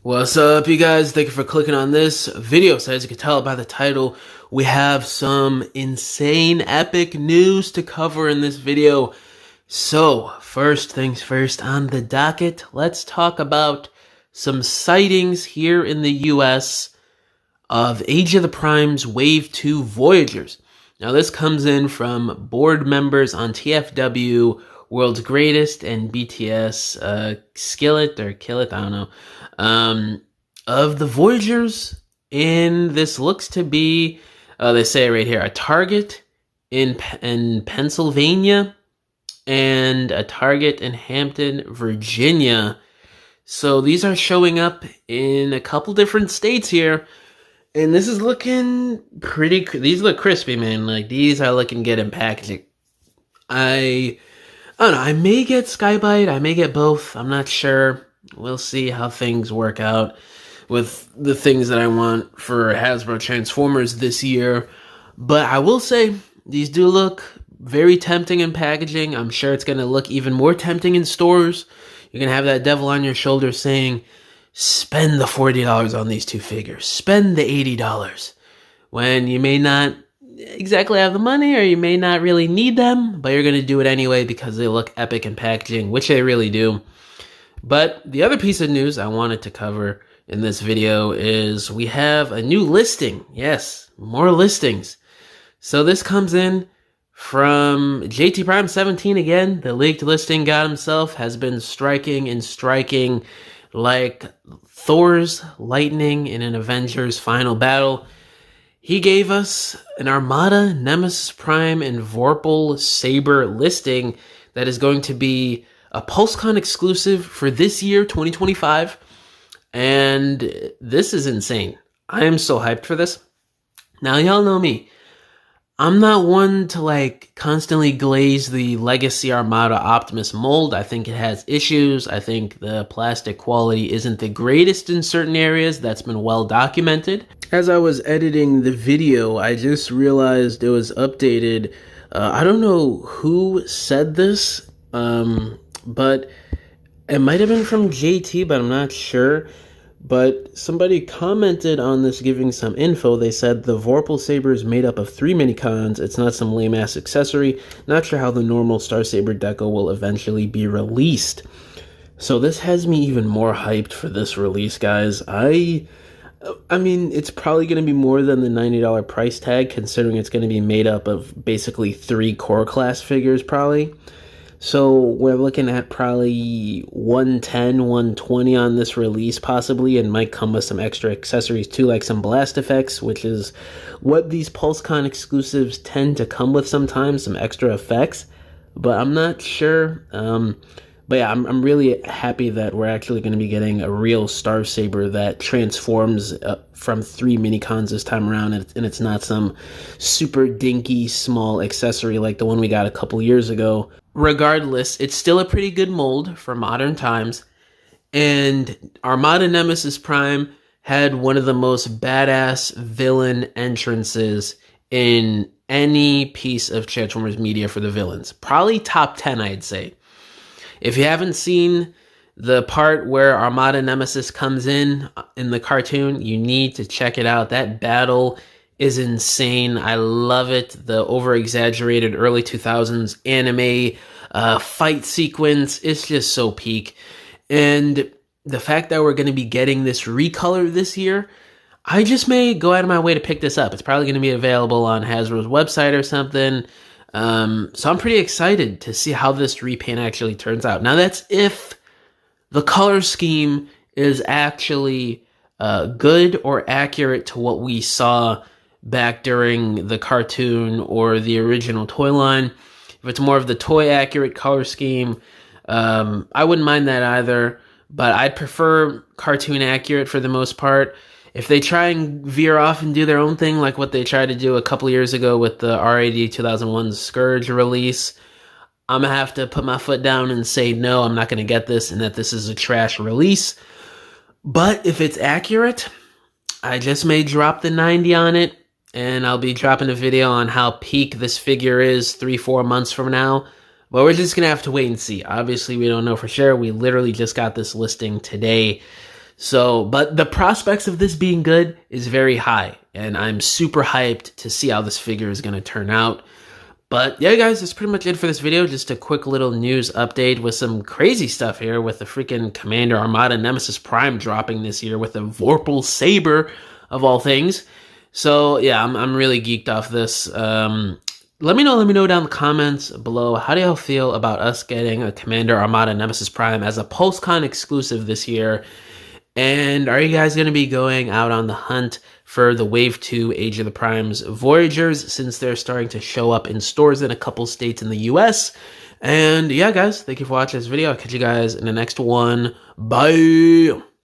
What's up, you guys? Thank you for clicking on this video. So as you can tell by the title, we have some insane epic news to cover in this video. So first things first on the docket, let's talk about some sightings here in the US of Age of the Prime's Wave 2 Voyagers. Now this comes in from board members on TFW, World's Greatest, and BTS Skillet or Killet, I don't know. Of the Voyagers, and this looks to be, they say right here, a target in Pennsylvania and a target in Hampton, Virginia. So these are showing up in a couple different states here, and this is looking pretty, these look crispy, man. Like, these are looking good in packaging. I don't know, I may get Skybite, I may get both, I'm not sure. We'll see how things work out with the things that I want for Hasbro Transformers this year. But I will say, these do look very tempting in packaging. I'm sure it's going to look even more tempting in stores. You're going to have that devil on your shoulder saying, spend the $40 on these two figures. Spend the $80. When you may not exactly have the money, or you may not really need them, but you're going to do it anyway because they look epic in packaging, which they really do. But the other piece of news I wanted to cover in this video is we have a new listing. Yes, more listings. So this comes in from JT Prime 17 again. The leaked listing god himself has been striking and striking like Thor's lightning in an Avengers final battle. He gave us an Armada, Nemesis Prime, and VORPAL SABER listing that is going to be a PulseCon exclusive for this year, 2025, and this is insane. I am so hyped for this. Now, y'all know me. I'm not one to, like, constantly glaze the Legacy Armada Optimus mold. I think it has issues. I think the plastic quality isn't the greatest in certain areas. That's been well documented. As I was editing the video, I just realized it was updated. I don't know who said this, but it might have been from JT, but I'm not sure. But somebody commented on this giving some info. They said the VORPAL Saber is made up of 3 minicons. It's not some lame-ass accessory. Not sure how the normal Star Saber deco will eventually be released. So this has me even more hyped for this release, guys. I mean, it's probably going to be more than the $90 price tag, considering it's going to be made up of basically 3 core class figures, probably. So we're looking at probably $110, $120 on this release possibly, and might come with some extra accessories too, like some blast effects, which is what these PulseCon exclusives tend to come with sometimes, some extra effects. But I'm not sure. But yeah, I'm really happy that we're actually going to be getting a real Star Saber that transforms from 3 minicons this time around, and it's not some super dinky small accessory like the one we got a couple years ago. Regardless, it's still a pretty good mold for modern times, and Armada Nemesis Prime had one of the most badass villain entrances in any piece of Transformers media for the villains. Probably top 10, I'd say. If you haven't seen the part where Armada Nemesis comes in the cartoon, you need to check it out. That battle is insane. I love it. The over-exaggerated early 2000s anime fight sequence is just so peak. And the fact that we're going to be getting this recolor this year, I just may go out of my way to pick this up. It's probably going to be available on Hasbro's website or something. So I'm pretty excited to see how this repaint actually turns out. Now that's if the color scheme is actually good or accurate to what we saw back during the cartoon or the original toy line. If it's more of the toy accurate color scheme, I wouldn't mind that either, but I'd prefer cartoon accurate for the most part. If they try and veer off and do their own thing, like what they tried to do a couple years ago with the RAD 2001 Scourge release, I'm going to have to put my foot down and say, no, I'm not going to get this, and that this is a trash release. But if it's accurate, I just may drop the 90 on it, and I'll be dropping a video on how peak this figure is 3-4 months from now. But we're just going to have to wait and see. Obviously, we don't know for sure. We literally just got this listing today. So, but the prospects of this being good is very high, and I'm super hyped to see how this figure is going to turn out. But yeah, guys, that's pretty much it for this video. Just a quick little news update with some crazy stuff here with the freaking Commander Armada Nemesis Prime dropping this year with a VORPAL SABER of all things. So yeah, I'm really geeked off this. Let me know down in the comments below, how do y'all feel about us getting a Commander Armada Nemesis Prime as a PulseCon exclusive this year? And are you guys going to be going out on the hunt for the Wave 2 Age of the Primes Voyagers, since they're starting to show up in stores in a couple states in the US? And yeah, guys, thank you for watching this video. I'll catch you guys in the next one. Bye!